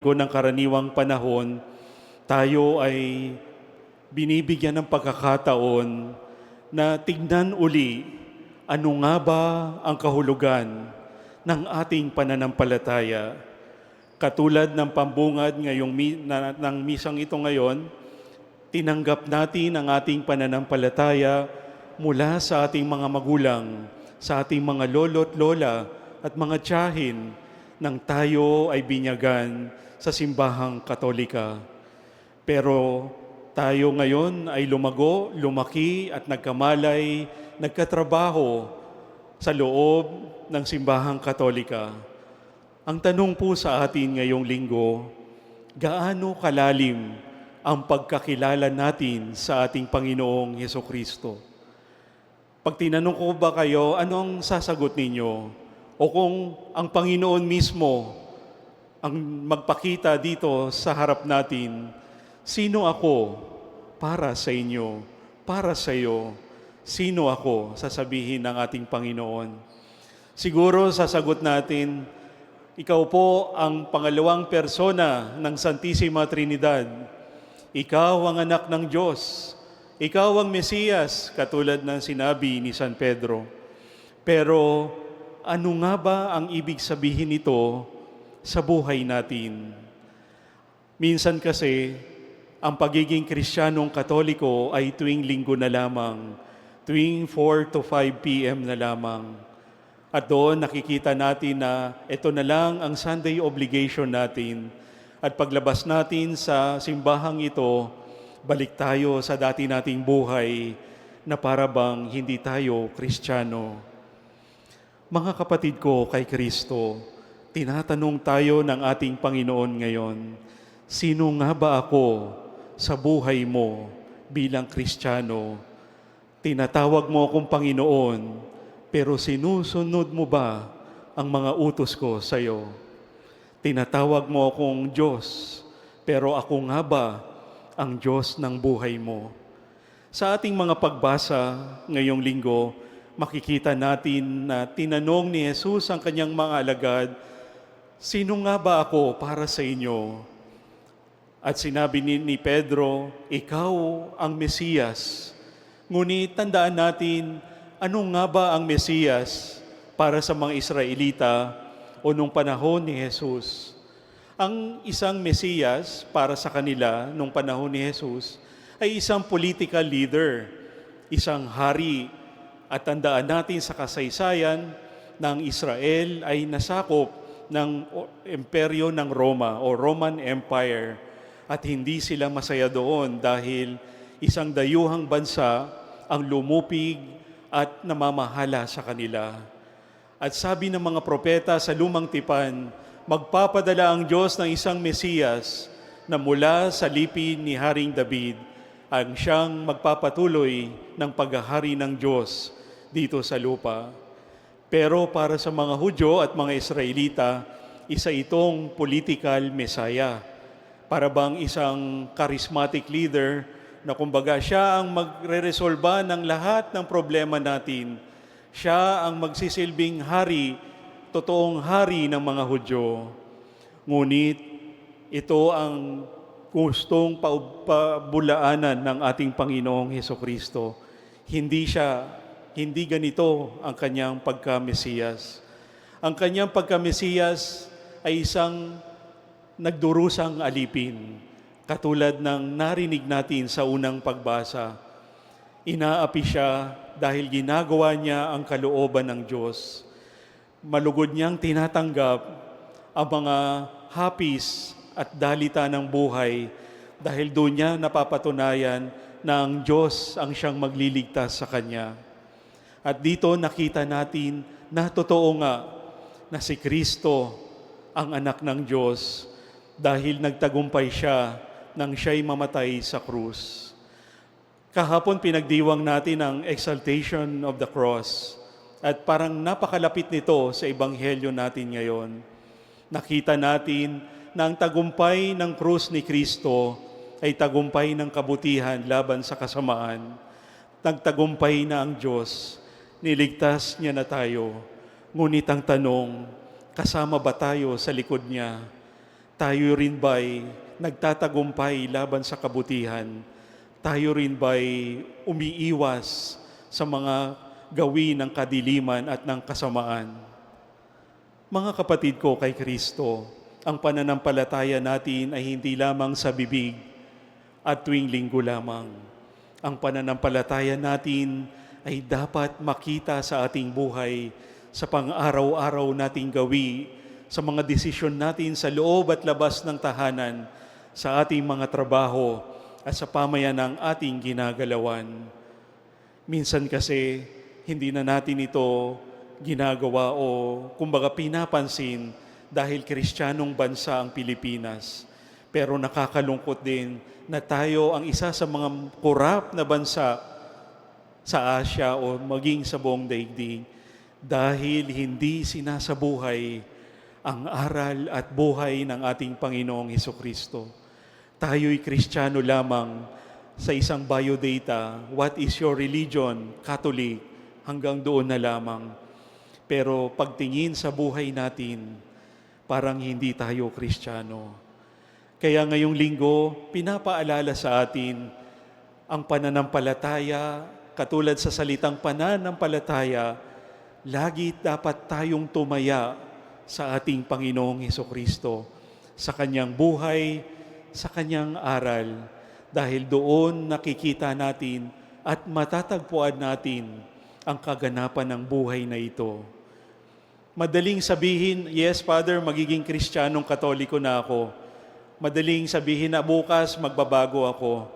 ng karaniwang panahon, tayo ay binibigyan ng pagkakataon na tignan uli ano nga ba ang kahulugan ng ating pananampalataya. Katulad ng pambungad ng misang ito ngayon, tinanggap natin ang ating pananampalataya mula sa ating mga magulang, sa ating mga lolo't lola at mga tiyahin nang tayo ay binyagan sa simbahang Katolika. Pero tayo ngayon ay lumago, lumaki at nagkamalay, nagkatrabaho sa loob ng simbahang Katolika. Ang tanong po sa atin ngayong linggo, gaano kalalim ang pagkakilala natin sa ating Panginoong Hesukristo? Pag tinanong ko ba kayo, anong sasagot ninyo? O kung ang Panginoon mismo ang magpakita dito sa harap natin, sino ako para sa inyo, para sa iyo? Sino ako, sasabihin ng ating Panginoon? Siguro sasagot natin, ikaw po ang pangalawang persona ng Santissima Trinidad. Ikaw ang anak ng Diyos. Ikaw ang Mesiyas, katulad ng sinabi ni San Pedro. Pero ano nga ba ang ibig sabihin nito sa buhay natin? Minsan kasi, ang pagiging Kristiyanong Katoliko ay tuwing linggo na lamang, tuwing 4 to 5 p.m. na lamang. At doon nakikita natin na ito na lang ang Sunday obligation natin. At paglabas natin sa simbahang ito, balik tayo sa dati nating buhay na para bang hindi tayo Kristiyano. Mga kapatid ko kay Kristo, tinatanong tayo ng ating Panginoon ngayon, sino nga ba ako sa buhay mo bilang Kristiyano? Tinatawag mo akong Panginoon, pero sinusunod mo ba ang mga utos ko sa iyo? Tinatawag mo akong Diyos, pero ako nga ba ang Diyos ng buhay mo? Sa ating mga pagbasa ngayong linggo, makikita natin na tinanong ni Jesus ang kanyang mga alagad, sino nga ba ako para sa inyo? At sinabi ni Pedro, ikaw ang Mesiyas. Ngunit tandaan natin, ano nga ba ang Mesiyas para sa mga Israelita o nung panahon ni Jesus? Ang isang Mesiyas para sa kanila nung panahon ni Jesus ay isang political leader, isang hari. At tandaan natin sa kasaysayan ng Israel ay nasakop ng imperyo ng Roma o Roman Empire. At hindi sila masaya doon dahil isang dayuhang bansa ang lumupig at namamahala sa kanila. At sabi ng mga propeta sa Lumang Tipan, magpapadala ang Diyos ng isang Mesiyas na mula sa lipi ni Haring David ang siyang magpapatuloy ng paghahari ng Diyos dito sa lupa. Pero para sa mga Hudyo at mga Israelita, isa itong political Messiah. Para bang isang charismatic leader na kumbaga siya ang magre-resolba ng lahat ng problema natin. Siya ang magsisilbing hari, totoong hari ng mga Hudyo. Ngunit ito ang gustong pabulaanan ng ating Panginoong Hesukristo. Hindi ganito ang kanyang pagka-Mesiyas. Ang kanyang pagka-Mesiyas ay isang nagdurusang alipin, katulad ng narinig natin sa unang pagbasa. Inaapi siya dahil ginagawa niya ang kalooban ng Diyos. Malugod niyang tinatanggap ang mga hapis at dalita ng buhay dahil doon niya napapatunayan na ang Diyos ang siyang magliligtas sa kanya. At dito nakita natin na totoo nga na si Kristo ang anak ng Diyos dahil nagtagumpay siya nang siya'y mamatay sa krus. Kahapon pinagdiwang natin ang exaltation of the cross at parang napakalapit nito sa ebanghelyo natin ngayon. Nakita natin na ang tagumpay ng krus ni Kristo ay tagumpay ng kabutihan laban sa kasamaan. Nagtagumpay na ang Diyos. Niligtas niya na tayo. Ngunit ang tanong, kasama ba tayo sa likod niya? Tayo rin ba'y nagtatagumpay laban sa kabutihan? Tayo rin ba'y umiiwas sa mga gawin ng kadiliman at ng kasamaan? Mga kapatid ko kay Kristo, ang pananampalataya natin ay hindi lamang sa bibig at tuwing linggo lamang. Ang pananampalataya natin ay dapat makita sa ating buhay, sa pang-araw-araw nating gawi, sa mga desisyon natin sa loob at labas ng tahanan, sa ating mga trabaho at sa pamayan ng ating ginagalawan. Minsan kasi, hindi na natin ito ginagawa o kumbaga pinapansin dahil Kristiyanong bansa ang Pilipinas. Pero nakakalungkot din na tayo ang isa sa mga korap na bansa sa Asia o maging sa buong daigdig dahil hindi sinasabuhay ang aral at buhay ng ating Panginoong Hesukristo. Tayo'y Kristiyano lamang sa isang biodata, what is your religion? Catholic, hanggang doon na lamang. Pero pagtingin sa buhay natin, parang hindi tayo Kristiyano. Kaya ngayong linggo, pinapaalala sa atin ang pananampalataya, katulad sa salitang pananampalataya, lagi dapat tayong tumaya sa ating Panginoong Hesukristo, sa Kanyang buhay, sa Kanyang aral, dahil doon nakikita natin at matatagpuan natin ang kaganapan ng buhay na ito. Madaling sabihin, yes, Father, magiging Kristiyanong Katoliko na ako. Madaling sabihin na bukas magbabago ako.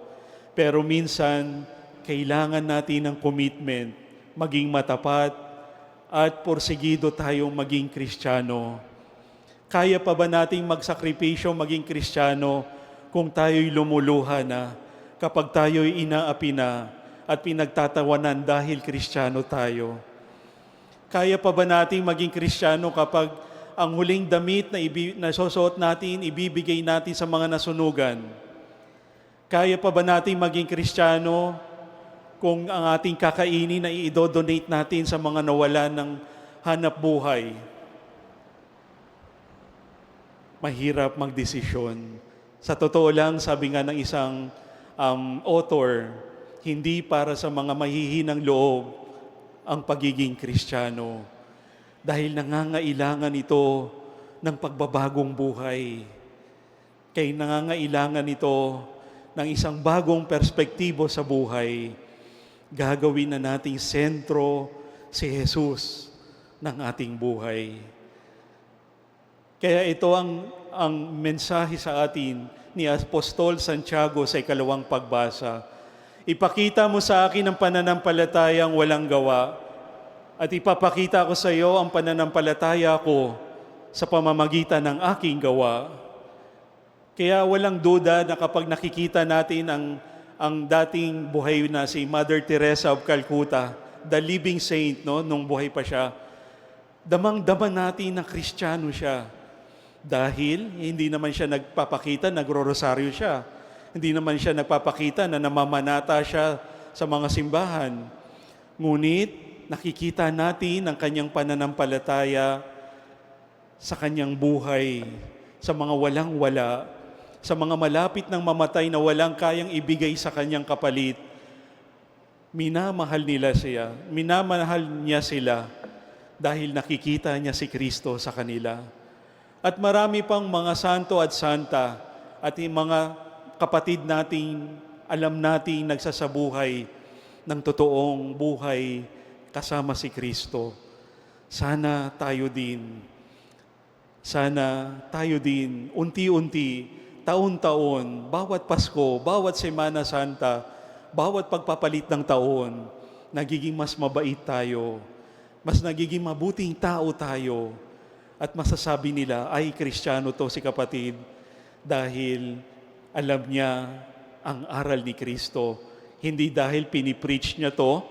Pero minsan, kailangan natin ng commitment, maging matapat, at porsigido tayong maging Kristiyano. Kaya pa ba nating magsakripisyo maging Kristiyano kung tayo'y lumuluha na, kapag tayo'y inaapi na at pinagtatawanan dahil Kristiyano tayo? Kaya pa ba nating maging Kristiyano kapag ang huling damit na susuot natin, ibibigay natin sa mga nasunugan? Kaya pa ba nating maging Kristiyano kung ang ating kakainin ay i-donate natin sa mga nawalan ng hanap buhay? Mahirap magdesisyon. Sa totoo lang, sabi nga ng isang author, hindi para sa mga mahihinang loob ang pagiging Kristiyano. Dahil nangangailangan ito ng pagbabagong buhay. Kaya nangangailangan ito ng isang bagong perspektibo sa buhay. Gagawin na nating sentro si Jesus ng ating buhay. Kaya ito ang mensahe sa atin ni Apostol Santiago sa ikalawang pagbasa. Ipakita mo sa akin ang pananampalatayang walang gawa, at ipapakita ko sa iyo ang pananampalataya ko sa pamamagitan ng aking gawa. Kaya walang duda na kapag nakikita natin ang dating buhay na si Mother Teresa of Calcutta, the living saint, no, nung buhay pa siya, damang-dama natin na Kristiyano siya. Dahil hindi naman siya nagpapakita, nagro-rosaryo siya. Hindi naman siya nagpapakita na namamanata siya sa mga simbahan. Ngunit nakikita natin ang kanyang pananampalataya sa kanyang buhay, sa mga walang-wala, sa mga malapit ng mamatay na walang kayang ibigay sa kanyang kapalit. Minamahal niya sila dahil nakikita niya si Kristo sa kanila. At marami pang mga santo at santa at yung mga kapatid nating alam nating nagsasabuhay ng totoong buhay kasama si Kristo. Sana tayo din, unti-unti, taon-taon, bawat Pasko, bawat Semana Santa, bawat pagpapalit ng taon, nagiging mas mabait tayo, mas nagiging mabuting tao tayo, at masasabi nila, ay, Kristiyano to si kapatid, dahil alam niya ang aral ni Kristo. Hindi dahil pinipreach niya to,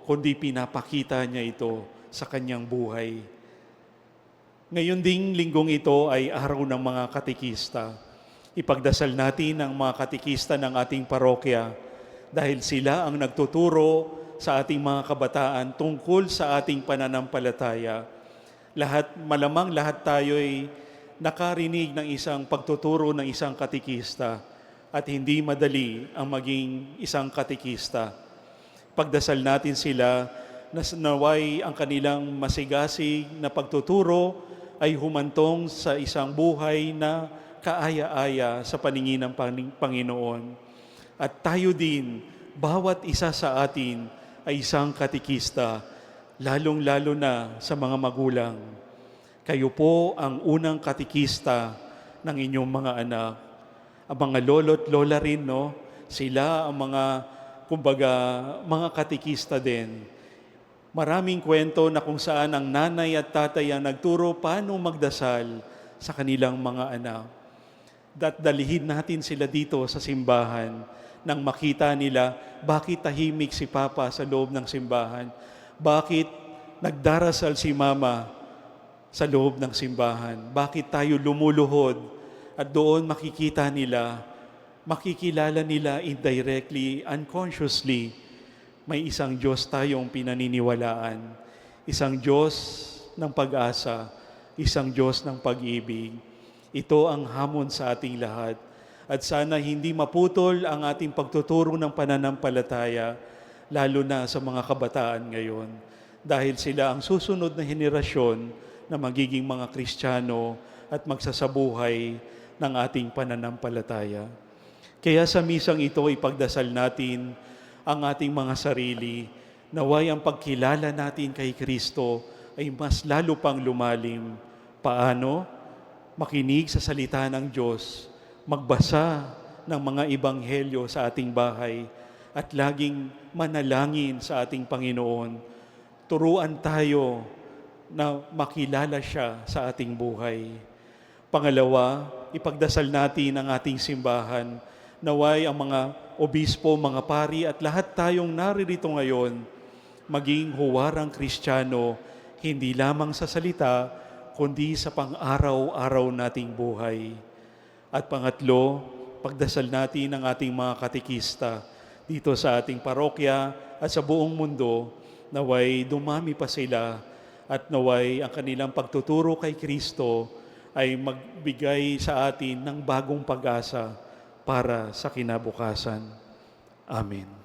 kundi pinapakita niya ito sa kanyang buhay. Ngayon ding linggong ito ay araw ng mga katekista. Ipagdasal natin ang mga katekista ng ating parokya dahil sila ang nagtuturo sa ating mga kabataan tungkol sa ating pananampalataya. Malamang lahat tayo ay nakarinig ng isang pagtuturo ng isang katikista at hindi madali ang maging isang katikista. Pagdasal natin sila na naway ang kanilang masigasig na pagtuturo ay humantong sa isang buhay na kaaya-aya sa paningin ng Panginoon. At tayo din, bawat isa sa atin ay isang katikista, lalong-lalo na sa mga magulang. Kayo po ang unang katikista ng inyong mga anak. Ang mga lolo't lola rin, no? Sila ang mga, kumbaga, mga katikista din. Maraming kwento na kung saan ang nanay at tatay ang nagturo paano magdasal sa kanilang mga anak. Dalihin natin sila dito sa simbahan nang makita nila bakit tahimik si Papa sa loob ng simbahan, bakit nagdarasal si Mama sa loob ng simbahan, bakit tayo lumuluhod at doon makikita nila, makikilala nila indirectly, unconsciously, may isang Diyos tayong pinaniniwalaan. Isang Diyos ng pag-asa, isang Diyos ng pag-ibig. Ito ang hamon sa ating lahat. At sana hindi maputol ang ating pagtuturo ng pananampalataya, lalo na sa mga kabataan ngayon. Dahil sila ang susunod na henerasyon na magiging mga Kristiyano at magsasabuhay ng ating pananampalataya. Kaya sa misang ito, ipagdasal natin ang ating mga sarili, naway ang pagkilala natin kay Kristo ay mas lalo pang lumalim. Paano? Makinig sa salita ng Diyos, magbasa ng mga ebanghelyo sa ating bahay, at laging manalangin sa ating Panginoon. Turuan tayo na makilala siya sa ating buhay. Pangalawa, ipagdasal natin ang ating simbahan, naway ang mga obispo, mga pari at lahat tayong naririto ngayon maging huwarang Kristiyano, hindi lamang sa salita, kundi sa pang-araw-araw nating buhay. At pangatlo, pagdasal natin ang ating mga katikista dito sa ating parokya at sa buong mundo, naway dumami pa sila at naway ang kanilang pagtuturo kay Kristo ay magbigay sa atin ng bagong pag-asa para sa kinabukasan. Amen.